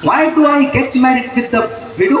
Why do I get married with the widow?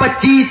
25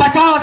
50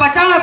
50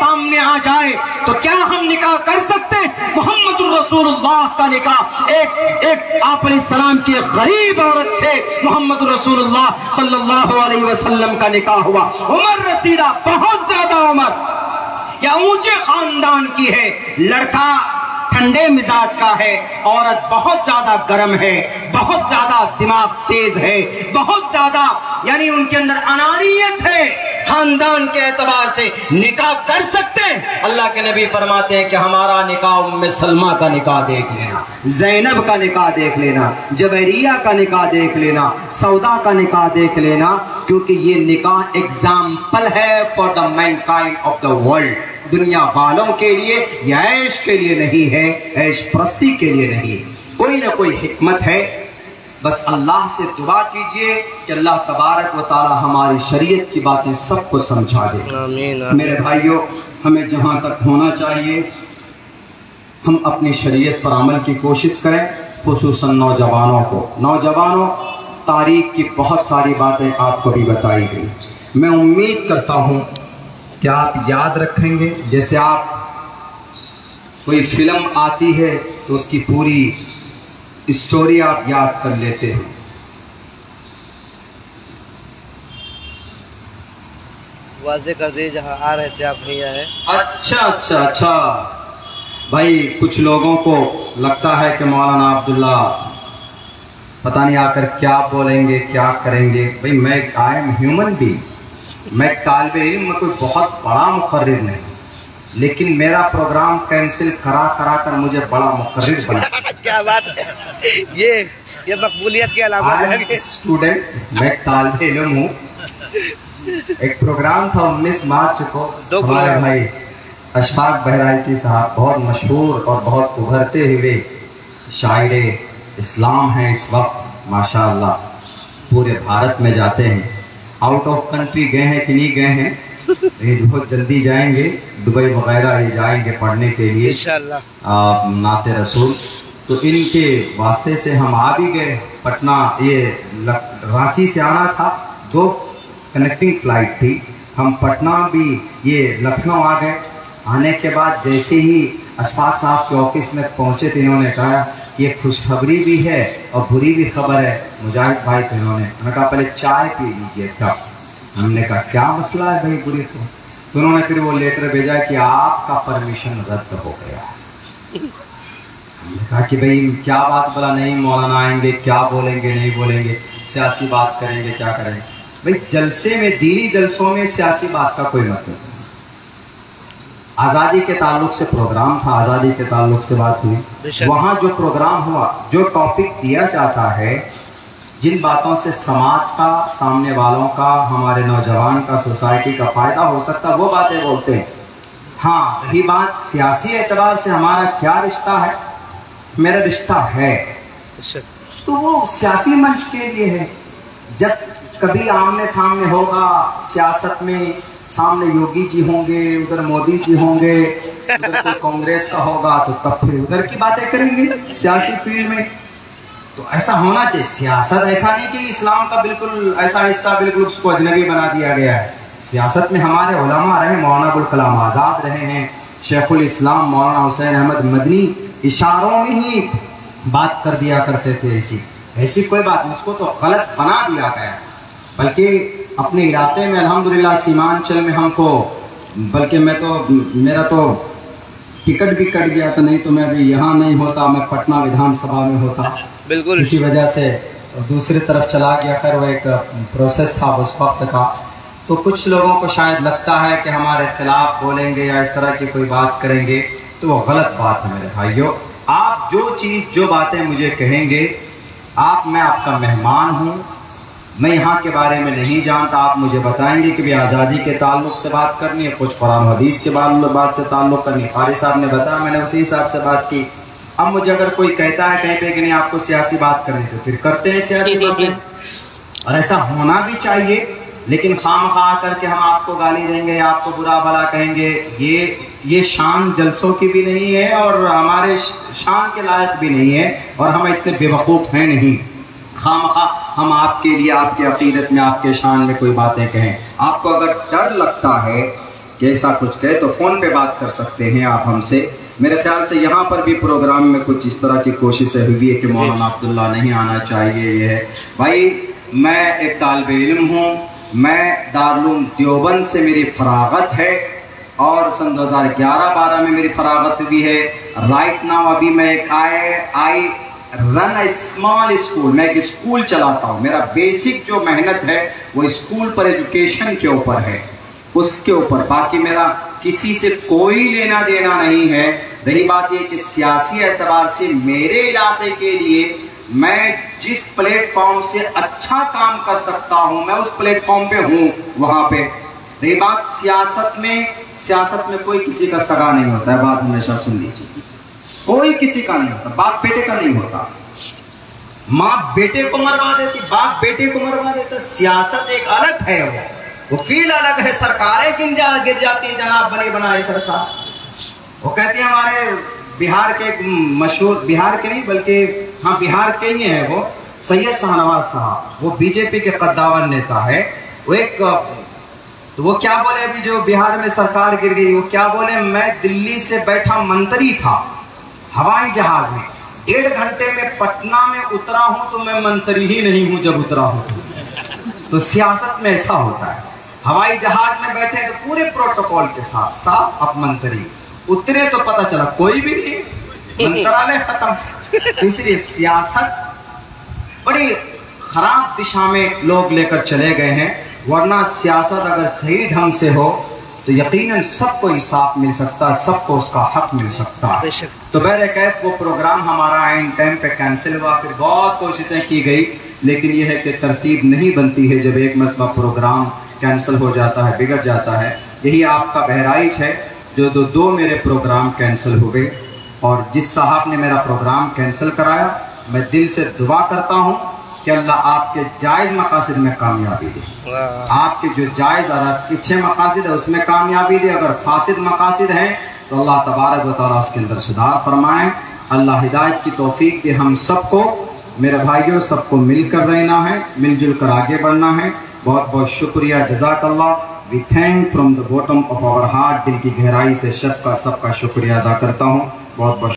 سامنے آ جائے تو کیا ہم نکاح کر سکتے؟ محمد الرسول اللہ کا نکاح ایک آپ علیہ السلام کی غریب عورت سے محمد الرسول اللہ صلی اللہ علیہ وسلم کا نکاح ہوا. عمر رسیدہ بہت زیادہ عمر یا اونچے خاندان کی ہے, لڑکا ٹھنڈے مزاج کا ہے, عورت بہت زیادہ گرم ہے, بہت زیادہ دماغ تیز ہے, بہت زیادہ یعنی ان کے اندر انانیت ہے. خاندان کے اعتبار سے نکاح کر سکتے ہیں. اللہ کے نبی فرماتے ہیں کہ ہمارا نکاح ام سلمہ کا نکاح دیکھ لینا, زینب کا نکاح دیکھ لینا, جویریہ کا نکاح دیکھ لینا, سودا کا نکاح دیکھ لینا, کیونکہ یہ نکاح ایگزامپل ہے for the mankind of the world. دنیا والوں کے لیے یا عیش کے لیے نہیں ہے, عیش پرستی کے لیے نہیں. کوئی نہ کوئی حکمت ہے. بس اللہ سے دعا کیجئے کہ اللہ تبارک و تعالی ہماری شریعت کی باتیں سب کو سمجھا دے. آمین. میرے بھائیوں, ہمیں جہاں تک ہونا چاہیے ہم اپنی شریعت پر عمل کی کوشش کریں, خصوصاً نوجوانوں تاریخ کی بہت ساری باتیں آپ کو بھی بتائی گئی. میں امید کرتا ہوں کہ آپ یاد رکھیں گے. جیسے آپ کوئی فلم آتی ہے تو اس کی پوری اسٹوری آپ یاد کر لیتے ہیں. واضح کر دیجیے جہاں آ رہے تھے آپ نہیں آئے. اچھا بھائی, کچھ لوگوں کو لگتا ہے کہ مولانا عبداللہ پتہ نہیں آ کر کیا بولیں گے, کیا کریں گے. بھائی میں آئی ایم ہیومن بینگ, میں طالب علم, میں کوئی بہت بڑا مقرر نہیں, لیکن میرا پروگرام کینسل کرا کر مجھے بڑا مقرر بنا. کیا بات ہے, یہ مقبولیت کی علامت ہے. اسٹوڈنٹ, میں طالب علم ہوں. ایک پروگرام تھا 19 مارچ کو, ہمارے بھائی اشفاق بہرائچی صاحب بہت مشہور اور بہت ابھرتے ہوئے شاعر اسلام ہیں اس وقت ماشاءاللہ, پورے بھارت میں جاتے ہیں. آؤٹ آف کنٹری گئے ہیں کہ نہیں گئے ہیں, بہت جلدی جائیں گے, دبئی وغیرہ یہ جائیں گے پڑھنے کے لیے انشاءاللہ نعت رسول. تو ان کے واسطے سے ہم آ بھی گئے پٹنہ. یہ رانچی سے آنا تھا, 2 کنیکٹنگ فلائٹ تھی. ہم پٹنہ بھی یہ لکھنؤ آ گئے. آنے کے بعد جیسے ہی اشفاق صاحب کے آفس میں پہنچے تو انہوں نے کہا یہ خوشخبری بھی ہے اور بری بھی خبر ہے. مجاہد بھائی تھے, انہوں نے کہا پہلے چائے پی لیجیے. ہم نے کہا کیا مسئلہ ہے بھائی بری خبر؟ تو انہوں نے پھر وہ لیٹر بھیجا کہ آپ کا پرمیشن رد ہو گیا. ہم نے کہا کہ بھائی کیا بات, بولا نہیں مولانا آئیں گے, کیا بولیں گے نہیں بولیں گے, سیاسی بات کریں گے کیا کریں گے. بھائی جلسے میں, دینی جلسوں میں سیاسی بات کا کوئی مطلب نہیں. آزادی کے تعلق سے پروگرام تھا, آزادی کے تعلق سے بات ہوئی. وہاں جو پروگرام ہوا, جو ٹاپک دیا جاتا ہے, جن باتوں سے سماج کا, سامنے والوں کا, ہمارے نوجوان کا, سوسائٹی کا فائدہ ہو سکتا, وہ باتیں بولتے ہیں. ہاں رہی بات سیاسی اعتبار سے ہمارا کیا رشتہ ہے, میرا رشتہ ہے تو وہ سیاسی منچ کے لیے ہے. جب کبھی آمنے سامنے ہوگا سیاست میں, سامنے یوگی جی ہوں گے, ادھر مودی جی ہوں گے, ادھر کوئی کانگریس کا ہوگا, تو تب پھر ادھر کی باتیں کریں گے سیاسی فیلڈ میں. تو ایسا ہونا چاہیے. سیاست ایسا نہیں کہ اسلام کا بالکل ایسا حصہ بالکل اس کو اجنبی بنا دیا گیا ہے. سیاست میں ہمارے علماء رہے, مولانا ابوالکلام آزاد رہے ہیں, شیخ الاسلام مولانا حسین احمد مدنی اشاروں میں ہی بات کر دیا کرتے تھے. ایسی کوئی بات نہیں, اس کو تو غلط بنا دیا گیا. بلکہ اپنے علاقے میں الحمدللہ سیمانچل میں ہم کو, بلکہ میرا تو ٹکٹ بھی کٹ گیا تھا, نہیں تو میں بھی یہاں نہیں ہوتا, میں پٹنہ ودھان سبھا میں ہوتا. بالکل اسی وجہ سے دوسری طرف چلا گیا. خیر وہ ایک پروسیس تھا اس وقت کا. تو کچھ لوگوں کو شاید لگتا ہے کہ ہمارے خلاف بولیں گے یا اس طرح کی کوئی بات کریں گے, تو وہ غلط بات ہے. میرے بھائیوں, آپ جو باتیں مجھے کہیں گے, میں آپ کا مہمان ہوں, میں یہاں کے بارے میں نہیں جانتا, آپ مجھے بتائیں گے کہ بھی آزادی کے تعلق سے بات کرنی ہے, کچھ قرآن حدیث کے بات سے تعلق کرنی ہے. قاری صاحب نے بتایا, میں نے اسی حساب سے بات کی. اب مجھے اگر کوئی کہتا ہے کہیں پہ کہ نہیں آپ کو سیاسی بات کرنی, تو پھر کرتے ہیں سیاسی باتیں, اور ایسا ہونا بھی چاہیے. لیکن خواہ کر کے ہم آپ کو گالی دیں گے یا آپ کو برا بھلا کہیں گے, یہ شان جلسوں کی بھی نہیں ہے اور ہمارے شان کے لائق بھی نہیں ہے, اور ہم اتنے بے وقوف ہیں نہیں. ہم آپ کے لیے, آپ کے عقیدت میں, آپ کے شان میں کوئی باتیں کہیں. آپ کو اگر ڈر لگتا ہے کہ ایسا کچھ کہے تو فون پہ بات کر سکتے ہیں آپ ہم سے. میرے خیال سے یہاں پر بھی پروگرام میں کچھ اس طرح کی کوششیں ہوئی ہے کہ مولانا عبداللہ نہیں آنا چاہیے. یہ ہے بھائی میں ایک طالب علم ہوں, میں دارالعلوم دیوبند سے میری فراغت ہے اور سن 2011-12 میں میری فراغت ہوئی ہے. رائٹ ناؤ ابھی میں ایک آئی رن اے اسمال اسکول, میں ایک اسکول چلاتا ہوں. میرا بیسک جو محنت ہے وہ اسکول پر ایجوکیشن کے اوپر ہے, اس کے اوپر. باقی میرا کسی سے کوئی لینا دینا نہیں ہے. رہی بات یہ کہ سیاسی اعتبار سے میرے علاقے کے لیے میں جس پلیٹ فارم سے اچھا کام کر سکتا ہوں میں اس پلیٹ فارم پہ ہوں وہاں پہ. رہی بات سیاست میں کوئی کسی کا سگا نہیں ہوتا ہے. بات ہمیشہ سن لیجیے, کوئی کسی کا نہیں ہوتا, باپ بیٹے کا نہیں ہوتا. ماں بیٹے کو مروا دیتی, باپ بیٹے کو مروا دیتا. سیاست ایک الگ ہے, وہ فیلڈ الگ ہے. سرکاریں گر جاتی ہیں جناب, بنی بنائے سرکار. وہ کہتے ہیں ہمارے بہار کے ایک مشہور, بہار کے نہیں بلکہ ہاں بہار کے ہی ہیں, وہ سید شاہ نواز صاحب, وہ بی جے پی کے قداور نیتا ہے. وہ ایک تو وہ کیا بولے, ابھی جو بہار میں سرکار گر گئی, وہ کیا بولے, میں دلی سے بیٹھا منتری تھا ہوائی جہاز میں, 1.5 گھنٹے میں پٹنہ میں اترا ہوں تو میں منتری ہی نہیں ہوں جب اترا ہوں. تو سیاست میں ایسا ہوتا ہے, ہوائی جہاز میں بیٹھے تو پورے پروٹوکول کے ساتھ صاحب اب منتری, اترے تو پتہ چلا کوئی بھی نہیں, منترالے ختم. اس لیے سیاست بڑی خراب دشا میں لوگ لے کر چلے گئے ہیں. ورنہ سیاست اگر صحیح ڈھنگ سے ہو تو یقیناً سب کو انصاف مل سکتا ہے, سب کو اس کا حق مل سکتا ہے. تو بہرکیف وہ پروگرام ہمارا عین ٹائم پہ کینسل ہوا. پھر بہت کوششیں کی گئی, لیکن یہ ہے کہ ترتیب نہیں بنتی ہے. جب ایک مرتبہ پروگرام کینسل ہو جاتا ہے, بگڑ جاتا ہے. یہی آپ کا بہرائچ ہے جو دو میرے پروگرام کینسل ہو گئے. اور جس صاحب نے میرا پروگرام کینسل کرایا, میں دل سے دعا کرتا ہوں کہ اللہ آپ کے جائز مقاصد میں کامیابی دے. آپ کے جو جائز اور اچھے مقاصد ہے اس میں کامیابی دے. اگر فاسد مقاصد ہیں تو اللہ تبارک و تعالیٰ اس کے اندر سدھار فرمائیں. اللہ ہدایت کی توفیق دے ہم سب کو. میرے بھائیوں, سب کو مل کر رہنا ہے, مل جل کر آگے بڑھنا ہے. بہت بہت شکریہ, جزاک اللہ. We thank from the bottom of our heart, دل کی گہرائی سے سب کا شکریہ ادا کرتا ہوں. بہت بہت